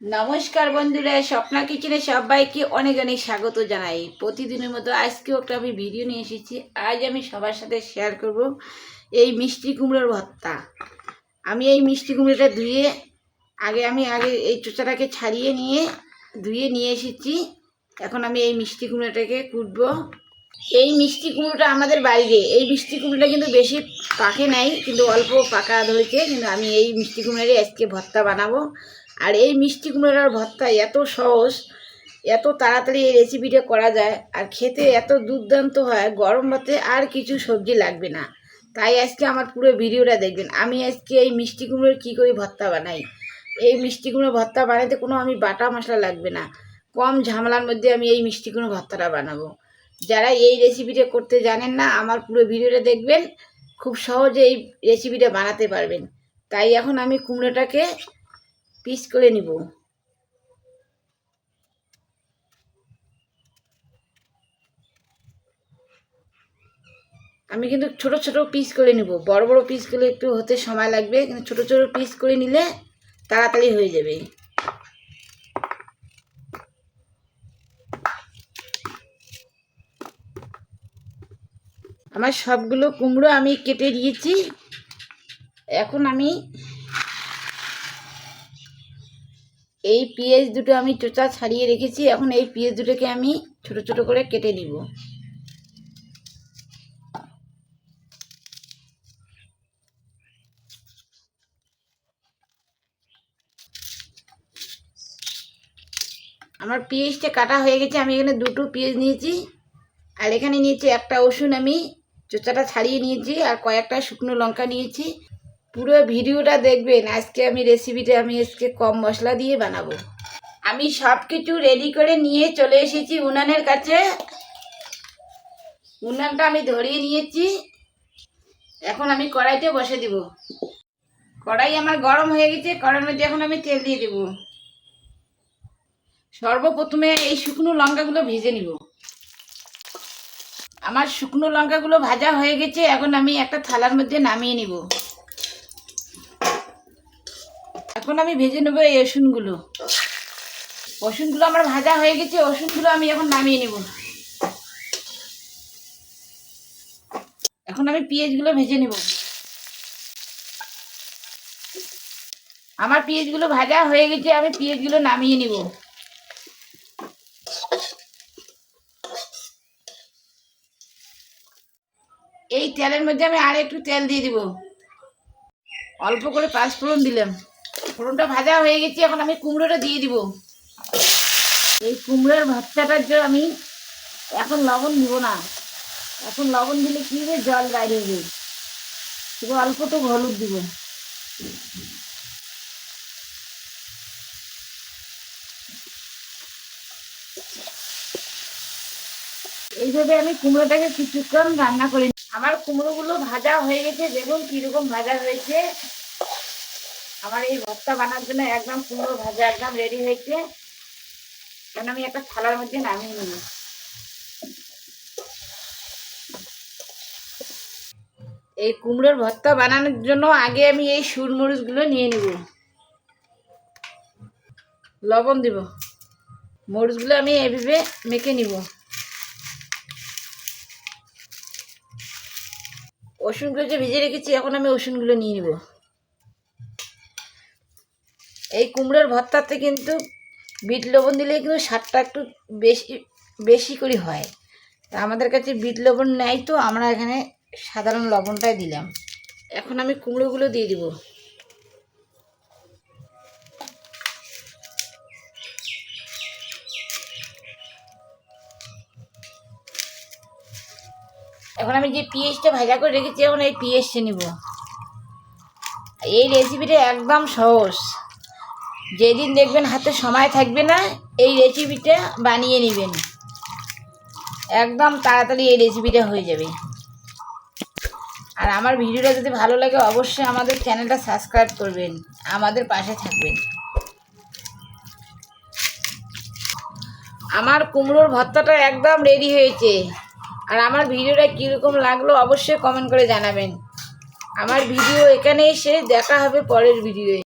নমস্কার বন্ধুরা, স্বপ্না কিচেনে সবাইকে অনেক অনেক স্বাগত জানাই। প্রতিদিনের মতো আজকেও একটা আমি ভিডিও নিয়ে এসেছি। আজ আমি সবার সাথে শেয়ার করব এই মিষ্টি কুমড়োর ভর্তা। আমি এই মিষ্টি কুমড়োটা ধুয়ে আগে এই চোচাটাকে ছাড়িয়ে নিয়ে ধুয়ে নিয়ে এসেছি। এখন আমি এই মিষ্টি কুমড়োটাকে কুটবো। এই মিষ্টি কুমড়োটা আমাদের বাড়িতে, এই মিষ্টি কুমড়োটা কিন্তু বেশি পাকে নাই, কিন্তু অল্প পাকা ধরেছে। কিন্তু আমি এই মিষ্টি কুমড়োরই আজকে ভর্তা বানাবো। আর এই মিষ্টি কুমড়োর ভর্তা এত সহজ, এত তাড়াতাড়ি এই রেসিপিটা করা যায়, আর খেতে এত দুর্দান্ত হয়। গরম ভাতে আর কিছু সবজি লাগবে না। তাই আজকে আমার পুরো ভিডিওটা দেখবেন। আমি আজকে এই মিষ্টি কুমড়োর কী করে ভর্তা বানাই। এই মিষ্টি কুমড়োর ভর্তা বানাতে কোনো আমি বাটা মশলা লাগবে না, কম ঝামেলার মধ্যে আমি এই মিষ্টি কুমড়োর ভর্তাটা বানাবো। যারা এই রেসিপিটা করতে জানেন না, আমার পুরো ভিডিওটা দেখবেন, খুব সহজে এই রেসিপিটা বানাতে পারবেন। তাই এখন আমি কুমড়োটাকে পিস করে নিব। আমি কিন্তু ছোট ছোট পিস করে নিব, বড় বড় পিস করলে একটু হতে সময় লাগবে, কিন্তু ছোট ছোট পিস করে নিলে তাড়াতাড়ি হয়ে যাবে। আমার সবগুলো কুমড়ো আমি কেটে দিয়েছি। এখন আমি এই পেঁয়াজ দুটো আমি চোচা ছাড়িয়ে রেখেছি। এখন এই পেঁয়াজ দুটোকে আমি ছোট ছোট করে কেটে নিব। আমার পেঁয়াজটা কাটা হয়ে গেছে। আমি এখানে দুটো পেঁয়াজ নিয়েছি, আর এখানে নিয়েছি একটা রসুন, আমি চোচাটা ছাড়িয়ে নিয়েছি, আর কয়েকটা শুকনো লঙ্কা নিয়েছি। পুরো ভিডিওটা দেখবেন। আজকে আমি রেসিপিটা আজকে কম মশলা দিয়ে বানাবো। আমি সব কিছু রেডি করে নিয়ে চলে এসেছি উনানের কাছে। উনানটা আমি ধরিয়ে নিয়েছি। এখন আমি কড়াইতে বসে দিব। কড়াই আমার গরম হয়ে গেছে। কড়াইয়ের মধ্যে এখন আমি তেল দিয়ে দেব। সর্বপ্রথমে এই শুকনো লঙ্কাগুলো ভেজে নিব। আমার শুকনো লঙ্কাগুলো ভাজা হয়ে গেছে। এখন আমি একটা থালার মধ্যে নামিয়ে নিব। এখন আমি ভেজে নেব এই রসুনগুলো। রসুনগুলো আমার ভাজা হয়ে গেছে। রসুনগুলো আমি এখন নামিয়ে নেব। এখন আমি পেঁয়াজগুলো ভেজে নেব। আমার পেঁয়াজগুলো ভাজা হয়ে গেছে। আমি পেঁয়াজগুলো নামিয়ে নিব। এই তেলের মধ্যে আমি আর একটু তেল দিয়ে দিব। অল্প করে পাঁচফোড়ন দিলাম। ফোড়নটা ভাজা হয়ে গেছে। এখন আমি কুমড়োটা দিয়ে দিব। এই কুমড়োর ভর্তাটার জন্য আমি এখন লবণ দিব না। এখন লবণ দিলে কি হবে, জল বাইরে হবে। শুধু অল্প তো হলুদ দিব। এইভাবে আমি কুমড়োটাকে কিছুক্ষণ রান্না করি। আমার কুমড়োগুলো ভাজা হয়ে গেছে। দেখুন কিরকম ভাজা হয়েছে। আমার এই ভর্তা বানার জন্য একদম কুমড়ো ভাজা একদম রেডি হয়েছে। কারণ আমি একটা থালার মধ্যে নামিয়ে নিব। এই কুমড়োর ভর্তা বানানোর জন্য আগে আমি এই মরিচগুলো নিয়ে নিব। লবণ দিব। মরিচগুলো আমি এইভাবে মেখে নিব। রসুনগুলো যে ভেজে রেখেছি, এখন আমি রসুনগুলো নিয়ে নিব। এই কুমড়োর ভর্তাতে কিন্তু বিট লবণ দিলে কিন্তু স্বাদটা একটু বেশি বেশি করে হয়। তা আমাদের কাছে বিট লবণ নেই, তো আমরা এখানে সাধারণ লবণটাই দিলাম। এখন আমি কুমড়োগুলো দিয়ে দিব। এখন আমি যে পেঁয়াজটা ভাজা করে রেখেছি, এখন এই পেঁয়াজটা নিব। এই রেসিপিটা একদম সহজ। যেদিন দেখবেন হাতে সময় থাকবে না, এই রেসিপিটা বানিয়ে নেবেন। একদম তাড়াতাড়ি এই রেসিপিটা হয়ে যাবে। আর আমার ভিডিওটা যদি ভালো লাগে, অবশ্যই আমাদের চ্যানেলটা সাবস্ক্রাইব করবেন, আমাদের পাশে থাকবেন। আমার কুমড়োর ভর্তাটা একদম রেডি হয়েছে। আর আমার ভিডিওটা কীরকম লাগলো অবশ্যই কমেন্ট করে জানাবেন। আমার ভিডিও এখানেই শেষ। দেখা হবে পরের ভিডিওয়ে।